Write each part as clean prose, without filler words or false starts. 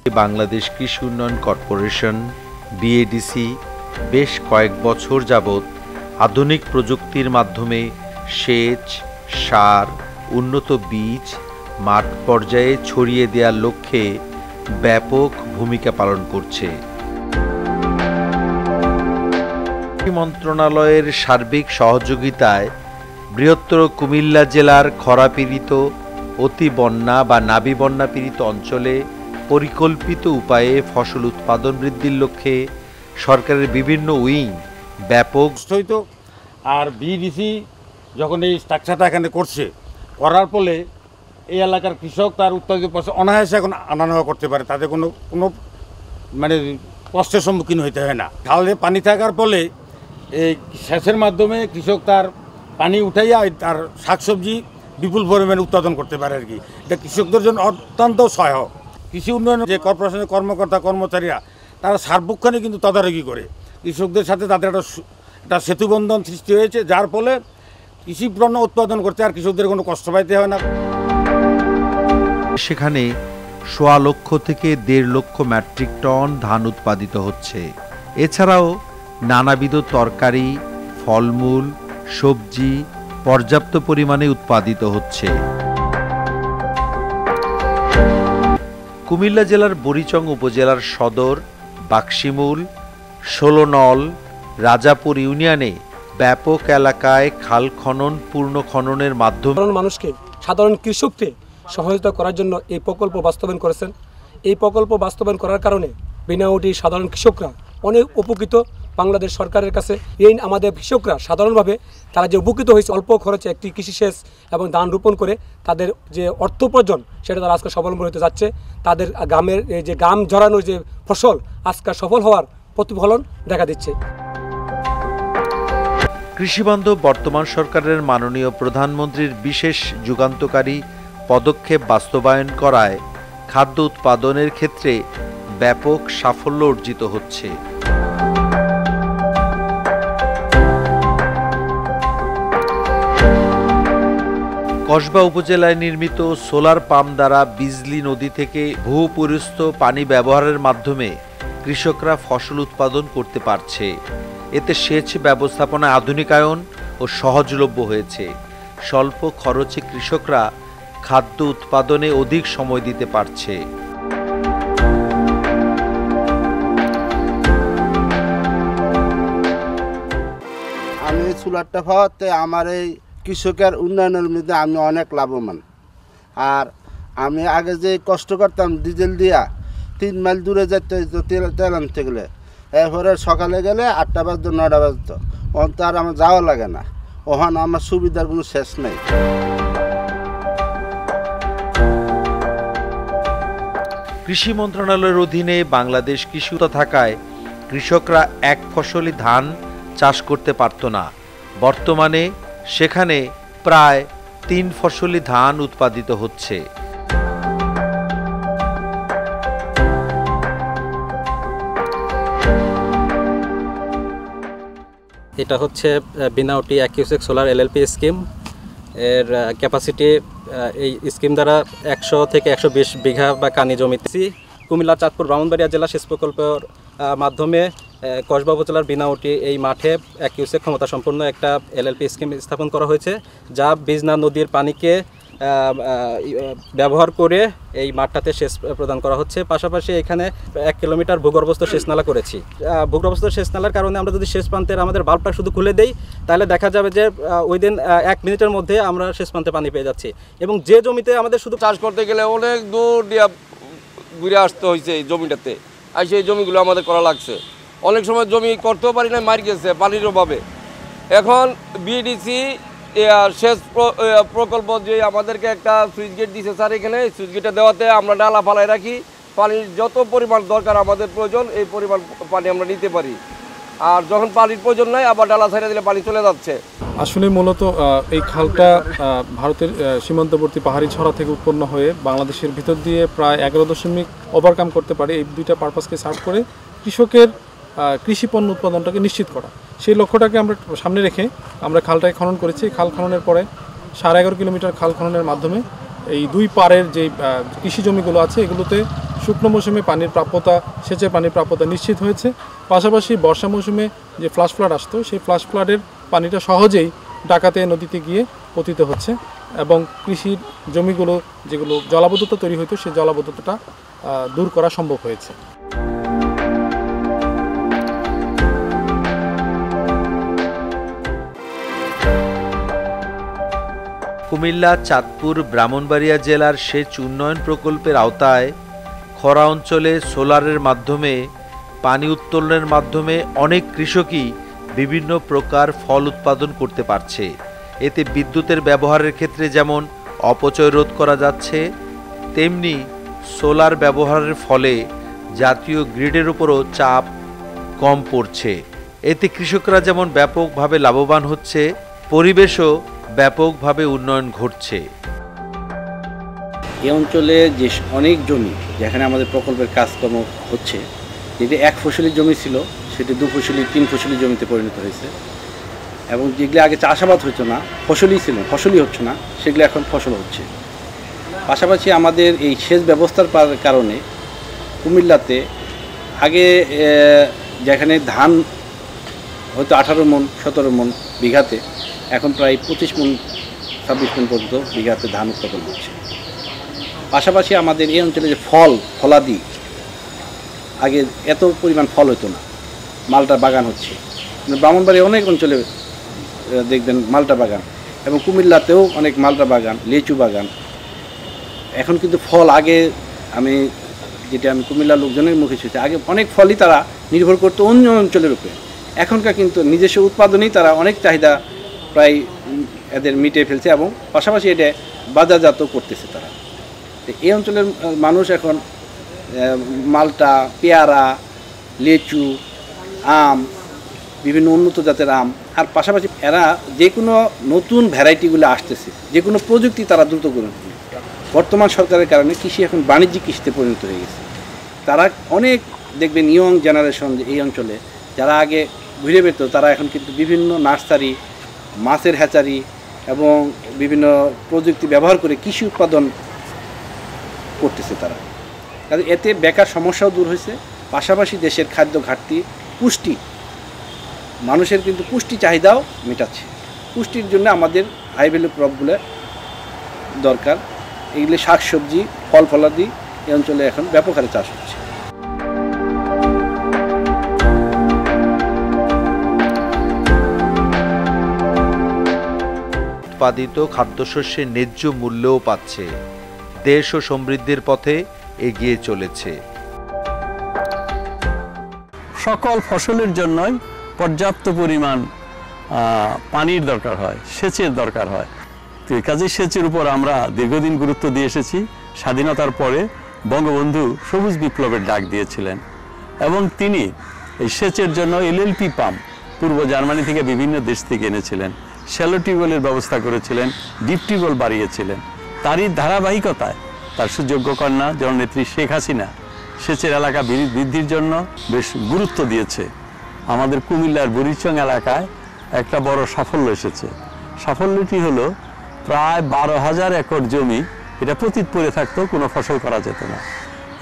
বাংলাদেশ কৃষি উন্নয়ন corporation BADC বেশ কয়েক বছর যাবৎ আধুনিক প্রযুক্তির মাধ্যমে সেচ, সার, উন্নত বীজ মাঠ পর্যায়ে ছড়িয়ে দেওয়ার লক্ষ্যে ব্যাপক ভূমিকা পালন করছে। মন্ত্রণালয়ের সার্বিক সহযোগিতায় বৃহত্তর কুমিল্লা জেলার খরাপীড়িত, অতি বন্যা বা নাবি বন্যা পীড়িত অঞ্চলে পরিকল্পিত উপায়ে ফসল উৎপাদন বৃদ্ধির লক্ষ্যে সরকারের বিভিন্ন উইং ব্যাপক হইতো। আর বিডিসি যখন এই স্ট্রাকচারটা এখানে করার ফলে এই এলাকার কৃষক তার উৎপাদিত ফসল অনায়াসে এখন আনা নেওয়া করতে পারে, তাদের কোনো মানে কষ্টের সম্মুখীন হইতে হয় না। খালে পানি থাকার ফলে এই সেচের মাধ্যমে কৃষক তার পানি উঠাইয়া তার শাকসবজি বিপুল পরিমাণে উৎপাদন করতে পারে আর কি। এটা কৃষকদের জন্য অত্যন্ত সহায়ক। কৃষি উন্নয়ন যে কর্পোরেশনের কর্মকর্তা কর্মচারীরা তারা সার্বক্ষণিক কিন্তু তদারকি করে কৃষকদের সাথে, তাদের একটা সেতুবন্ধন সৃষ্টি হয়েছে, যার ফলে কৃষি পণ্য উৎপাদন করতে আর কৃষকদের কোনো কষ্ট পাইতে হয় না। সেখানে ১.৫ লক্ষ থেকে ১.৫ লক্ষ মেট্রিক টন ধান উৎপাদিত হচ্ছে। এছাড়াও নানাবিধ তরকারি, ফলমূল, সবজি পর্যাপ্ত পরিমাণে উৎপাদিত হচ্ছে। কুমিল্লা জেলার বুড়িচং উপজেলার সদর, বাক্সিমূল, ১৬ নল, রাজাপুর ইউনিয়নে ব্যাপক এলাকায় খাল খনন, পূর্ণ খননের মাধ্যমে মানুষকে, সাধারণ কৃষককে সহায়তা করার জন্য এই প্রকল্প বাস্তবায়ন করেছেন। এই প্রকল্প বাস্তবায়ন করার কারণে বিনাউটি সাধারণ কৃষকরা অনেক উপকৃত। বাংলাদেশ সরকারের কাছে এই আমাদের কৃষকরা সাধারণভাবে তারা যে উপকৃত হয়েছে অল্প খরচে একটি কৃষি সেচ এবং ধান রোপণ করে তাদের যে অর্থ উপার্জন সেটা তারা আজকে স্বাবলম্বী হতে যাচ্ছে। তাদের গ্রামের এই যে গ্রাম জড়ানোর যে ফসল আজকে সফল হওয়ার প্রতিফলন দেখা দিচ্ছে। কৃষিবান্ধব বর্তমান সরকারের মাননীয় প্রধানমন্ত্রীর বিশেষ যুগান্তকারী পদক্ষেপ বাস্তবায়ন করায় খাদ্য উৎপাদনের ক্ষেত্রে ব্যাপক সাফল্য অর্জিত হচ্ছে। কসবা উপজেলায় নির্মিত সোলার পাম্প দ্বারা বিজলি নদী থেকে ভূপরিস্থ পানি ব্যবহারের মাধ্যমে কৃষকরা ফসল উৎপাদন করতে পারছে। এতে সেচ ব্যবস্থাপনা আধুনিকায়ন ও সহজলভ্য হয়েছে। স্বল্প খরচে কৃষকরা খাদ্য উৎপাদনে অধিক সময় দিতে পারছে। আমি সোলারটা পাওয়াতে আমার এই কৃষকের উন্নয়নের মধ্যে আমি অনেক লাভবান। আর আমি আগে যে কষ্ট করতাম ডিজেল দিয়া 3 মাইল দূরে যেতে তেল আনতে গেলে, এরপরে সকালে গেলে 8টা বাজতো 9টা বাজতো, ওখান তো আর আমার যাওয়া লাগে না। ওখানে আমার সুবিধার কোনো শেষ নেই। কৃষি মন্ত্রণালয়ের অধীনে বাংলাদেশ কৃষি থাকায় কৃষকরা এক ফসলি ধান চাষ করতে পারত না। বর্তমানে সেখানে প্রায় 3 ফসলি ধান উৎপাদিত হচ্ছে। এটা হচ্ছে বিনাউটি অ্যাকিউসেক সোলার এলএলপি স্কিম। এর ক্যাপাসিটি এই স্কিম দ্বারা 100 থেকে 120 বিঘা বা কানি জমিতে কুমিল্লা, চাঁদপুর, ব্রাহ্মণবাড়িয়া জেলা সেচ প্রকল্পের মাধ্যমে কসবা উপজেলার বিনাউটি এই মাঠে অ্যাকিউসেক ক্ষমতা সম্পন্ন একটা এলএলপি স্কিম স্থাপন করা হয়েছে, যা বিজনা নদীর পানিকে ব্যবহার করে এই মাঠটাতে সেচ প্রদান করা হচ্ছে। পাশাপাশি এখানে 1 কিলোমিটার ভূগর্ভস্থ সেচ নালা করেছি। ভূগর্ভস্থ সেচ নালার কারণে আমরা যদি সেচ প্রান্তের আমাদের বাল্বটা শুধু খুলে দেই তাহলে দেখা যাবে যে উইদিন 1 মিনিটের মধ্যে আমরা সেচ প্রান্তে পানি পেয়ে যাচ্ছি। এবং যে জমিতে আমাদের শুধু চাষ করতে গেলে অনেক দূর দিয়ে ঘুরে আসতে হয়েছে এই জমিটাতে, আর সেই জমিগুলো আমাদের করা লাগছে। অনেক সময় জমি করতেও পারি না, মার গেছে পানির অভাবে। এখন বিডিসি সেচ প্রকল্প যে আমাদেরকে একটা সুইচ গেট দিয়েছে স্যার, এখানে সুইচ গেটটা দেওয়াতে আমরা ডালা ফালাই রাখি, পানির যত পরিমাণ দরকার আমাদের প্রয়োজন এই পরিমাণ পানি আমরা নিতে পারি। আর যখন পানির প্রয়োজন নাই আবার ডালা ছাড়িয়ে দিলে পানি চলে যাচ্ছে। আসলে মূলত এই খালটা ভারতের সীমান্তবর্তী পাহাড়ি ছড়া থেকে উৎপন্ন হয়ে বাংলাদেশের ভিতর দিয়ে প্রায় 11 দশমিক ওভারকাম করতে পারে। এই দুইটা পারপাসকে সার্ভ করে কৃষকের কৃষি পণ্য উৎপাদনটাকে নিশ্চিত করা, সেই লক্ষ্যটাকে আমরা সামনে রেখে আমরা খালটাকে খনন করেছি। খাল খননের পরে 11.5 কিলোমিটার খাল খননের মাধ্যমে এই 2 পাড়ের যে কৃষি জমিগুলো আছে এগুলোতে শুকনো মৌসুমে পানির প্রাপ্যতা, সেচের পানির প্রাপ্যতা নিশ্চিত হয়েছে। পাশাপাশি বর্ষা মৌসুমে যে ফ্লাশ ফ্লাড আসতো, সেই ফ্লাশ ফ্লাডের পানিটা সহজেই ডাকাতে নদীতে গিয়ে পতিত হচ্ছে এবং কৃষির জমিগুলো যেগুলো জলাবদ্ধতা তৈরি হতো, সেই জলাবদ্ধতাটা দূর করা সম্ভব হয়েছে। কুমিল্লা, চাঁদপুর, ব্রাহ্মণবাড়িয়া জেলার সেচ উন্নয়ন প্রকল্পের আওতায় খরা অঞ্চলে সোলারের মাধ্যমে পানি উত্তোলনের মাধ্যমে অনেক কৃষকই বিভিন্ন প্রকার ফল উৎপাদন করতে পারছে। এতে বিদ্যুতের ব্যবহারের ক্ষেত্রে যেমন অপচয় রোধ করা যাচ্ছে, তেমনি সোলার ব্যবহারের ফলে জাতীয় গ্রিডের উপরও চাপ কম পড়ছে। এতে কৃষকরা যেমন ব্যাপকভাবে লাভবান হচ্ছে, পরিবেশও ব্যাপকভাবে উন্নয়ন ঘটছে। এই অঞ্চলে যে অনেক জমি যেখানে আমাদের প্রকল্পের কাজকর্ম হচ্ছে, যেটি এক ফসলি জমি ছিল সেটি 2 ফসলি 3 ফসলি জমিতে পরিণত হয়েছে, এবং যেগুলো আগে চাষাবাদ হতো না, ফসলই হচ্ছে না, সেগুলো এখন ফসল হচ্ছে। পাশাপাশি আমাদের এই সেচ ব্যবস্থার কারণে কুমিল্লাতে আগে যেখানে ধান হয়তো 18 মণ 17 মণ বিঘাতে, এখন প্রায় 25 মণ 26 মণ পর্যন্ত বিঘাতে ধান উৎপাদন হচ্ছে। পাশাপাশি আমাদের এই অঞ্চলে যে ফলাদি, আগে এত পরিমাণ ফল হতো না, মালটা বাগান হচ্ছে। ব্রাহ্মণবাড়িয়া অনেক অঞ্চলে দেখবেন মালটা বাগান, এবং কুমিল্লাতেও অনেক মালটা বাগান, লিচু বাগান। এখন কিন্তু ফল আগে আমি কুমিল্লার লোকজনের মুখে শুনেছি, আগে অনেক ফলই তারা নির্ভর করতো অন্য অঞ্চলের উপরে। এখনকার কিন্তু নিজস্ব উৎপাদনেই তারা অনেক চাহিদা প্রায় এদের মিটিয়ে ফেলছে, এবং পাশাপাশি এটা বাজারজাত করতেছে তারা। এই অঞ্চলের মানুষ এখন মালটা, পেয়ারা, লিচু, আম, বিভিন্ন উন্নত জাতের আম, আর পাশাপাশি এরা যে কোনো নতুন ভ্যারাইটিগুলো আসতেছে, যে কোনো প্রযুক্তি তারা দ্রুত করে। বর্তমান সরকারের কারণে কৃষি এখন বাণিজ্যিক কৃষিতে পরিণত হয়ে গেছে। তারা অনেক দেখবেন ইয়ং জেনারেশন এই অঞ্চলে যারা আগে ঘুরে পেত, তারা এখন কিন্তু বিভিন্ন নার্সারি, মাছের হ্যাচারি এবং বিভিন্ন প্রযুক্তি ব্যবহার করে কৃষি উৎপাদন করতেছে তারা। কারণ এতে বেকার সমস্যাও দূর হয়েছে, পাশাপাশি দেশের খাদ্য ঘাটতি, পুষ্টি, মানুষের কিন্তু পুষ্টি চাহিদাও মেটাচ্ছে। পুষ্টির জন্য আমাদের হাই ভ্যালু ক্রপগুলো দরকার। এগুলি শাকসবজি, ফল ফলাদি এই অঞ্চলে এখন ব্যাপক হারে চাষ হচ্ছে। উৎপাদিত খাদ্যশস্যের ন্যায্য মূল্যও পাচ্ছে, দেশ ও সমৃদ্ধির পথে এগিয়ে চলেছে। সকল ফসলের জন্যই পর্যাপ্ত পরিমাণ পানির দরকার হয়, সেচের দরকার হয়। তো এই কাজে সেচের উপর আমরা দীর্ঘদিন গুরুত্ব দিয়ে এসেছি। স্বাধীনতার পরে বঙ্গবন্ধু সবুজ বিপ্লবের ডাক দিয়েছিলেন, এবং তিনি এই সেচের জন্য এলএলপি পাম্প পূর্ব জার্মানি থেকে বিভিন্ন দেশ থেকে এনেছিলেন, শ্যালো টিউবওয়েলের ব্যবস্থা করেছিলেন, ডিপ টিউবওয়েল বাড়িয়েছিলেন। তারই ধারাবাহিকতায় তার সুযোগ্য কন্যা জননেত্রী শেখ হাসিনা সেচের এলাকা বৃদ্ধির জন্য বেশ গুরুত্ব দিয়েছে। আমাদের কুমিল্লার বুড়িচং এলাকায় একটা বড় সাফল্য এসেছে। সাফল্যটি হলো প্রায় 12,000 একর জমি এটা পতিত পড়ে থাকতো, কোনো ফসল করা যেত না।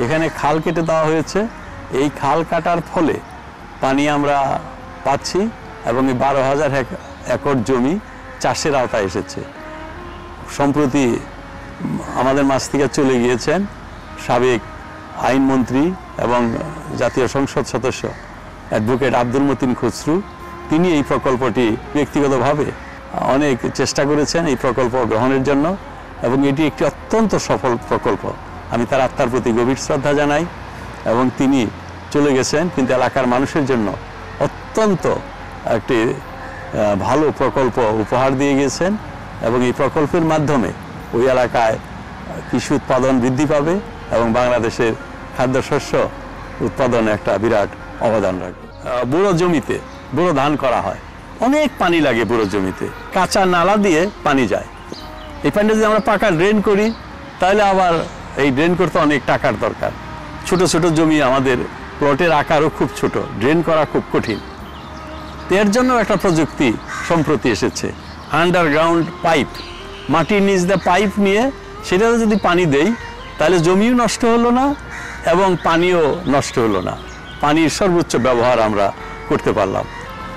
এখানে খাল কেটে দেওয়া হয়েছে। এই খাল কাটার ফলে পানি আমরা পাচ্ছি, এবং এই 12,000 একর জমি চাষের আওতায় এসেছে। সম্প্রতি আমাদের মাঝ থেকে চলে গিয়েছেন সাবেক আইনমন্ত্রী এবং জাতীয় সংসদ সদস্য অ্যাডভোকেট আব্দুল মতিন খুসরু। তিনি এই প্রকল্পটি ব্যক্তিগতভাবে অনেক চেষ্টা করেছেন এই প্রকল্প গ্রহণের জন্য, এবং এটি একটি অত্যন্ত সফল প্রকল্প। আমি তার আত্মার প্রতি গভীর শ্রদ্ধা জানাই, এবং তিনি চলে গেছেন কিন্তু এলাকার মানুষের জন্য অত্যন্ত একটি ভালো প্রকল্প উপহার দিয়ে গেছেন, এবং এই প্রকল্পের মাধ্যমে ওই এলাকায় কৃষি উৎপাদন বৃদ্ধি পাবে এবং বাংলাদেশের খাদ্যশস্য উৎপাদনে একটা বিরাট অবদান রাখবে। বুড়ো জমিতে বুড়ো ধান করা হয়, অনেক পানি লাগে বুড়ো জমিতে, কাঁচা নালা দিয়ে পানি যায়। এই পানিটা যদি আমরা পাকা ড্রেন করি তাহলে আবার এই ড্রেন করতে অনেক টাকার দরকার। ছোট ছোট জমি, আমাদের প্লটের আকারও খুব ছোট, ড্রেন করা খুব কঠিন। এর জন্য একটা প্রযুক্তি সম্প্রতি এসেছে, আন্ডারগ্রাউন্ড পাইপ। মাটির নিচ দিয়ে পাইপ নিয়ে সেটাতে যদি পানি দেই তাহলে জমিও নষ্ট হলো না, এবং পানিও নষ্ট হলো না, পানির সর্বোচ্চ ব্যবহার আমরা করতে পারলাম।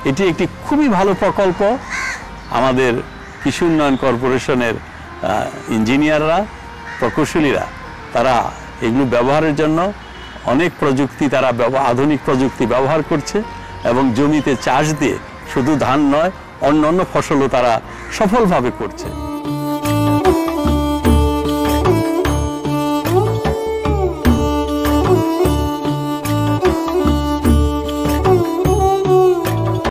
এটি একটি খুবই ভালো প্রকল্প। আমাদের কৃষি উন্নয়ন কর্পোরেশনের ইঞ্জিনিয়াররা, প্রকৌশলীরা তারা এগুলো ব্যবহারের জন্য অনেক প্রযুক্তি, তারা আধুনিক প্রযুক্তি ব্যবহার করছে এবং জমিতে চাষ দিয়ে শুধু ধান নয় অন্য অন্য ফসলও তারা সফলভাবে করছে।